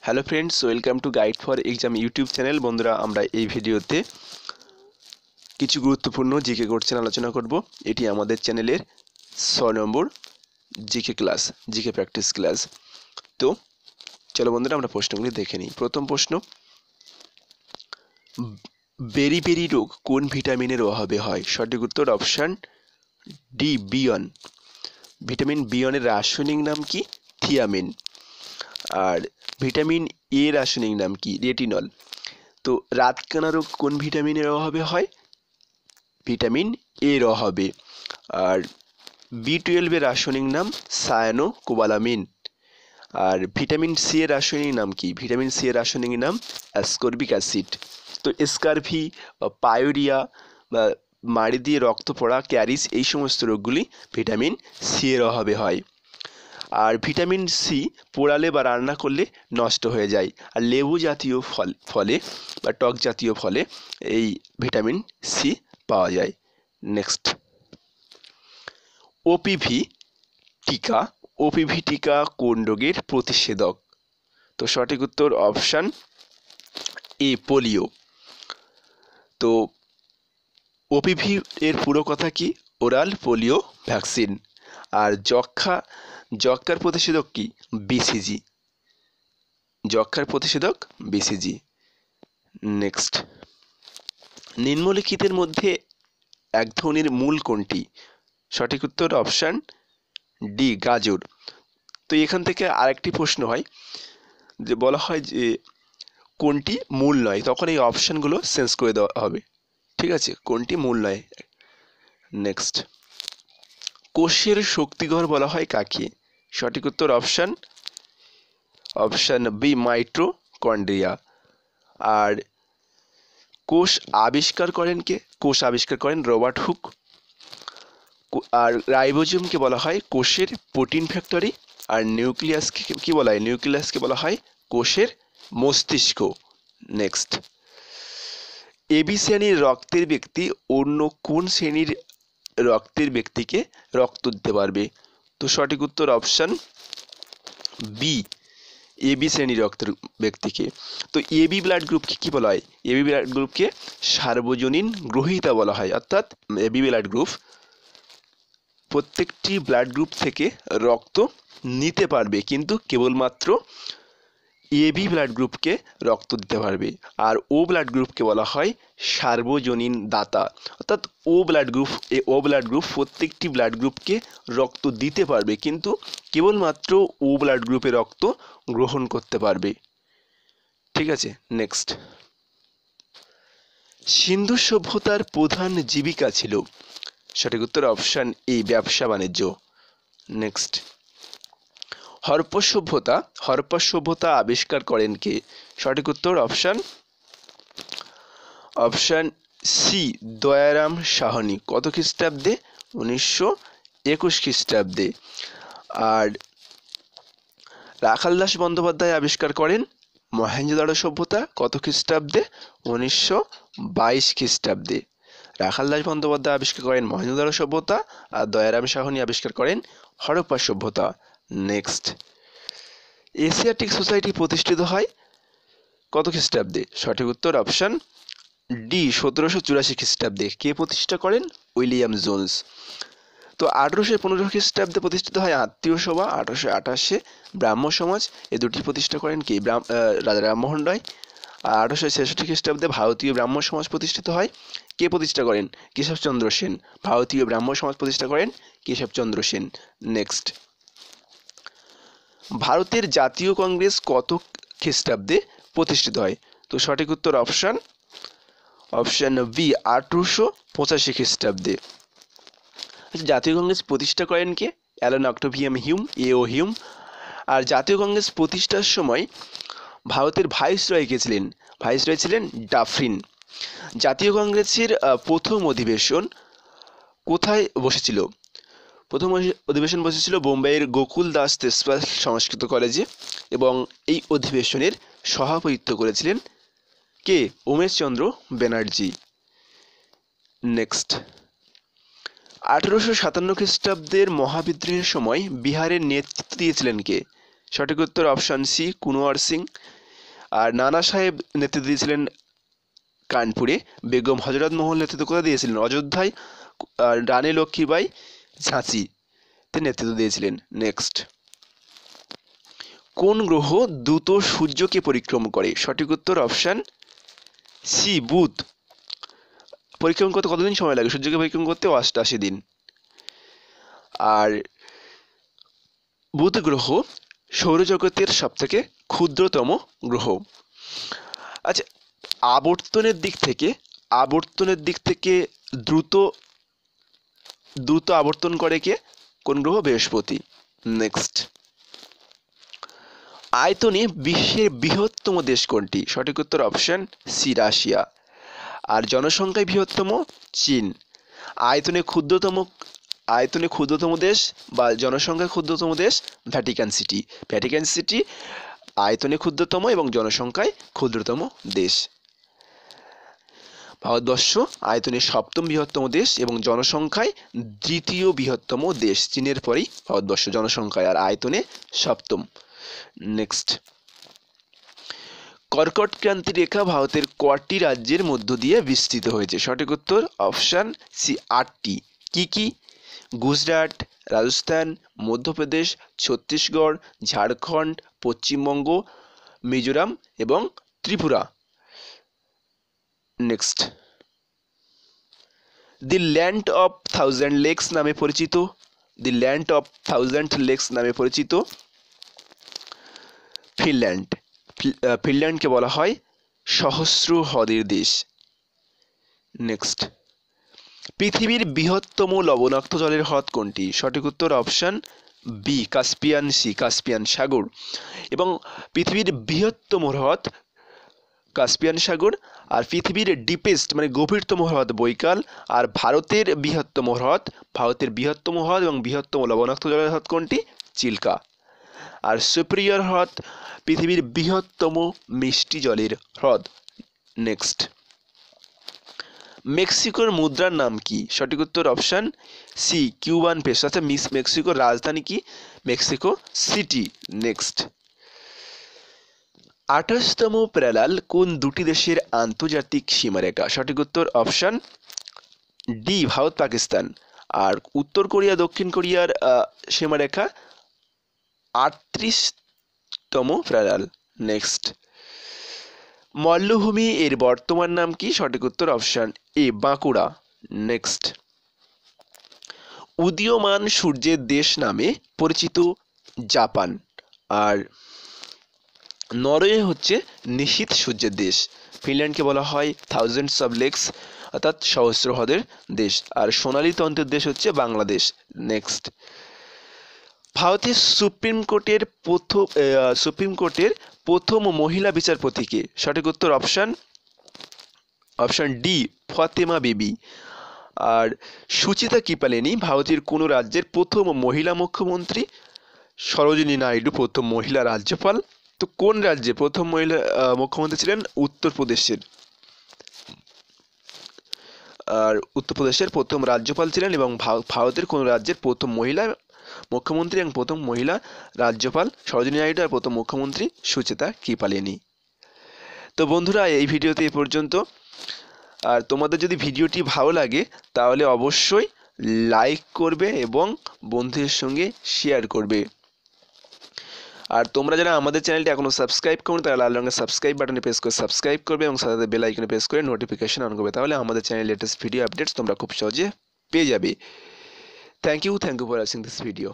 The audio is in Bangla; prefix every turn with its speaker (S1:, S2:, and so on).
S1: Hello friends, welcome to guide for exam YouTube channel. বন্ধুরা, আমরা এই ভিডিওতে কিছু গুরুত্বপূর্ণ জিকে কোশ্চেন আলোচনা করব। এটি আমাদের চ্যানেলের 6 নম্বর GK class, GK practice class. তো চলো বন্ধুরা, আমরা প্রশ্নগুলি দেখে নিই। প্রথম প্রশ্ন, বেরি রোগ কোন ভিটামিনের অভাবে হয়? সঠিক উত্তর option D, B1। Vitamin B1 এর রাসায়নিক নাম কি? থিয়ামিন। আর ভিটামিন এ রাসায়নিক নাম কি? রেটিনল। তো রাতকানা রোগ কোন ভিটামিনের অভাবে হয়? ভিটামিন এর অভাবে। আর B12 এর রাসায়নিক নাম সায়ানোকোবালামিন। আর ভিটামিন সি এর রাসায়নিক নাম কি? ভিটামিন সি এর রাসায়নিক নাম অ্যাসকর্বিক অ্যাসিড। তো স্কারভি, পায়োরিয়া বা মাড়ি দিয়ে রক্ত পড়া, ক্যারিস, এই সমস্ত রোগগুলি ভিটামিন সি এর অভাবে হয়। আর ভিটামিন সি পোড়ালে বা রান্না করলে নষ্ট হয়ে যায়। আর লেবু জাতীয় ফলে বা টক জাতীয় ফলে এই ভিটামিন সি পাওয়া যায়। নেক্সট, ওপিভি টিকা কোন রোগের প্রতিষেধক? তো সঠিক উত্তর অপশান এ, পোলিও। তো ওপিভি এর পুরো কথা কি? Oral polio vaccine. আর যক্ষ্মার প্রতিষেধক কি? বিসিজি। যক্ষ্মার প্রতিষেধক বিসিজি। নেক্সট, নিম্নলিখিতের মধ্যে এক ধ্বনির মূল কোনটি? সঠিক উত্তর অপশান ডি, গাজর। তো এখান থেকে আরেকটি প্রশ্ন হয়, যে বলা হয় যে কোনটি মূল নয়, তখন এই অপশানগুলো চেঞ্জ করে দেওয়া হবে। ঠিক আছে, কোনটি মূল নয়। নেক্সট, কোষের শক্তিঘর বলা হয় কাকে? সঠিক উত্তর অপশান বি, মাইটোকন্ড্রিয়া। আর কোষ আবিষ্কার করেন কে? কোষ আবিষ্কার করেন রবার্ট হুক। আর রাইবোজোমকে বলা হয় কোষের প্রোটিন ফ্যাক্টরি। আর নিউক্লিয়াসকে কি বলা হয়? নিউক্লিয়াসকে বলা হয় কোষের মস্তিষ্ক। নেক্সট, এবি শ্রেণীর রক্তের ব্যক্তি অন্য কোন শ্রেণীর রক্তের ব্যক্তিকে রক্ত দিতে পারবে? তো সঠিক উত্তর অপশান বি, এবি শ্রেণীর রক্তের ব্যক্তিকে। তো এবি ব্লাড গ্রুপকে কি বলা হয়? এবি ব্লাড গ্রুপকে সার্বজনীন গ্রহীতা বলা হয়। অর্থাৎ এবি ব্লাড গ্রুপ প্রত্যেকটি ব্লাড গ্রুপ থেকে রক্ত নিতে পারবে, কিন্তু কেবলমাত্র এবি ব্লাড গ্রুপকে রক্ত দিতে পারবে। আর ও ব্লাড গ্রুপকে বলা হয় সার্বজনীন দাতা। অর্থাৎ ও ব্লাড গ্রুপ প্রত্যেকটি ব্লাড গ্রুপকে রক্ত দিতে পারবে, কিন্তু কেবলমাত্র ও ব্লাড গ্রুপে রক্ত গ্রহণ করতে পারবে। ঠিক আছে, নেক্সট, সিন্ধু সভ্যতার প্রধান জীবিকা ছিল? সঠিক উত্তর অপশান এ, ব্যবসা বাণিজ্য। নেক্সট, হরপ্পা সভ্যতা আবিষ্কার করেন কে? সঠিক উত্তর অপশান সি, দয়ারাম সাহনি। কত খ্রিস্টাব্দে? 1921 খ্রিস্টাব্দে। আর রাখালদাস বন্দ্যোপাধ্যায় আবিষ্কার করেন মহেঞ্জোদারো সভ্যতা। কত খ্রিস্টাব্দে? 1922 খ্রিস্টাব্দে। রাখালদাস বন্দ্যোপাধ্যায় আবিষ্কার করেন মহেঞ্জোদারো সভ্যতা, আর দয়ারাম সাহনি আবিষ্কার করেন হরপ্পা সভ্যতা। নেক্সট, এশিয়াটিক সোসাইটি প্রতিষ্ঠিত হয় কত খ্রিস্টাব্দে? সঠিক উত্তর অপশান ডি, 1784 খ্রিস্টাব্দে। কে প্রতিষ্ঠা করেন? William Jones. তো 1815 খ্রিস্টাব্দে প্রতিষ্ঠিত হয় আত্মীয় সভা। 1828 ব্রাহ্ম সমাজ। এ দুটি প্রতিষ্ঠা করেন কি? রাজা রামমোহন রায়। আর 1866 খ্রিস্টাব্দে ভারতীয় ব্রাহ্ম সমাজ প্রতিষ্ঠিত হয়। কে প্রতিষ্ঠা করেন? কেশবচন্দ্র সেন। ভারতীয় ব্রাহ্ম সমাজ প্রতিষ্ঠা করেন কেশবচন্দ্র সেন। নেক্সট, ভারতের জাতীয় কংগ্রেস কত খ্রিস্টাব্দে প্রতিষ্ঠিত হয়? তো সঠিক উত্তর অপশান বি, 1885 খ্রিস্টাব্দে। জাতীয় কংগ্রেস প্রতিষ্ঠা করেন কে? Allan Octavian Hume, A O Hume. আর জাতীয় কংগ্রেস প্রতিষ্ঠার সময় ভারতের ভাইসরয় কে ছিলেন? ভাইসরয় ছিলেন ডাফরিন। জাতীয় কংগ্রেসের প্রথম অধিবেশন কোথায় বসেছিল? প্রথম অধিবেশন বসেছিল বোম্বাইয়ের গোকুল দাস তেজপাল সংস্কৃত কলেজে, এবং এই অধিবেশনের সভাপতিত্ব করেছিলেন কে? উমেশচন্দ্র ব্যানার্জি। নেক্সট, 1857 খ্রিস্টাব্দের মহাবিদ্রোহের সময় বিহারের নেতৃত্ব দিয়েছিলেন কে? সঠিক উত্তর অপশান সি, কুনওয়ার সিং। আর নানা সাহেব নেতৃত্ব দিয়েছিলেন কানপুরে, বেগম হজরত মহল নেতৃত্ব কোথায় দিয়েছিলেন? অযোধ্যায়। আর রানী লক্ষ্মীবাই ঝাঁসিতে নেতৃত্ব দিয়েছিলেন। নেক্সট, কোন গ্রহ দ্রুত সূর্যকে পরিক্রম করে? সঠিক উত্তর অপশান সি, বুধ। পরিক্রম করতে কতদিন সময় লাগে সূর্যকে পরিক্রম করতে? 88 দিন। আর বুধ গ্রহ সৌরজগতের সবথেকে ক্ষুদ্রতম গ্রহ। আচ্ছা, আবর্তনের দিক থেকে দ্রুত আবর্তন করে কে? কোন গ্রহ? বৃহস্পতি। নেক্সট, আয়তনে বিশ্বের বৃহত্তম দেশ কোনটি? সঠিক উত্তর অপশন সি, রাশিয়া। আর জনসংখ্যায় বৃহত্তম? চীন। আয়তনে ক্ষুদ্রতম দেশ বা জনসংখ্যায় ক্ষুদ্রতম দেশ? ভ্যাটিকান সিটি আয়তনে ক্ষুদ্রতম এবং জনসংখ্যায় ক্ষুদ্রতম দেশ। ভারতবর্ষ আয়তনে 7ম বৃহত্তম দেশ এবং জনসংখ্যায় 2য় বৃহত্তম দেশ। চীনের পরেই ভারতবর্ষ জনসংখ্যায়, আর আয়তনে 7ম। নেক্সট, কর্কট ক্রান্তি রেখা ভারতের কয়টি রাজ্যের মধ্য দিয়ে বিস্তৃত হয়েছে? সঠিক উত্তর অপশান সি, 8টি। কি? গুজরাট, রাজস্থান, মধ্যপ্রদেশ, ছত্তিশগড়, ঝাড়খণ্ড, পশ্চিমবঙ্গ, মিজোরাম এবং Tripura. Next, the land of thousand lakes নামে পরিচিত ফিনল্যান্ডকে বলা হয় সহস্র হ্রদের দেশ। নেক্সট, পৃথিবীর বৃহত্তম লবণাক্ত জলের হ্রদ কোনটি? সঠিক উত্তর অপশন বি, কাস্পিয়ান সাগর। এবং পৃথিবীর বৃহত্তম হ্রদ কাস্পিয়ান সাগর। আর পৃথিবীর ডিপেস্ট মানে গভীরতম হ্রদ বৈকাল। আর ভারতের বৃহত্তম হ্রদ এবং বৃহত্তম লবণাক্ত জলের হ্রদ কোনটি? চিল্কা। আর সুপিরিয়র হ্রদ পৃথিবীর বৃহত্তম মিষ্টি জলের হ্রদ। নেক্সট, মেক্সিকোর মুদ্রার নাম কি? সঠিক উত্তর অপশন সি, কিউবান পেসো। আচ্ছা, মেক্সিকোর রাজধানী কি? Mexico city. নেক্সট, 28তম প্যারালাল কোন দুটি দেশের আন্তর্জাতিক সীমারেখা? সঠিক উত্তর অপশন ডি, ভারত পাকিস্তান। আর উত্তর কোরিয়া দক্ষিণ কোরিয়ার সীমারেখা 38তম প্যারালাল। নেক্সট, মল্লভূমি এর বর্তমান নাম কি? সঠিক উত্তর অপশন এ, বাঁকুড়া। নেক্সট, উদীয়মান সূর্যের দেশ নামে পরিচিত জাপান। আর নরওয়ে হচ্ছে নিশীথ সূর্যের দেশ। ফিনল্যান্ডকে বলা হয় থাউজেন্ডস অফ লেকস অর্থাৎ সহস্র হ্রদের দেশ। আর সোনালী তন্ত্রের দেশ হচ্ছে বাংলাদেশ। নেক্সট, ভারতের সুপ্রিম কোর্টের প্রথম মহিলা বিচারপতি কে? সঠিক উত্তর অপশন ডি, ফতেমা বিবি। আর সুচিতা কৃপালিনী ভারতের কোন রাজ্যের প্রথম মহিলা মুখ্যমন্ত্রী? সরোজিনী নাইডু প্রথম মহিলা রাজ্যপাল। তো কোন রাজ্যে প্রথম মহিলা মুখ্যমন্ত্রী ছিলেন? উত্তরপ্রদেশের। আর উত্তরপ্রদেশের প্রথম রাজ্যপাল ছিলেন এবং ভারতের কোন রাজ্যের প্রথম মহিলা মুখ্যমন্ত্রী এবং প্রথম মহিলা রাজ্যপাল সরোজিনী নাইডু, আর প্রথম মুখ্যমন্ত্রী সুচিতা কৃপালিনী। তো বন্ধুরা, এই ভিডিওতে এ পর্যন্ত। আর তোমাদের যদি ভিডিওটি ভালো লাগে তাহলে অবশ্যই লাইক করবে এবং বন্ধুদের সঙ্গে শেয়ার করবে। আর তোমরা যারা আমাদের চ্যানেলটি এখনো সাবস্ক্রাইব করো তারা লাল রঙের সাবস্ক্রাইব বাটনে প্রেস করে সাবস্ক্রাইব করবে এবং সাথে বেল আইকনে প্রেস করে নোটিফিকেশন অন করবে। তাহলে আমাদের চ্যানেলের লেটেস্ট ভিডিও আপডেটস তোমরা খুব সহজে পেয়ে যাবে। Thank you for watching this video.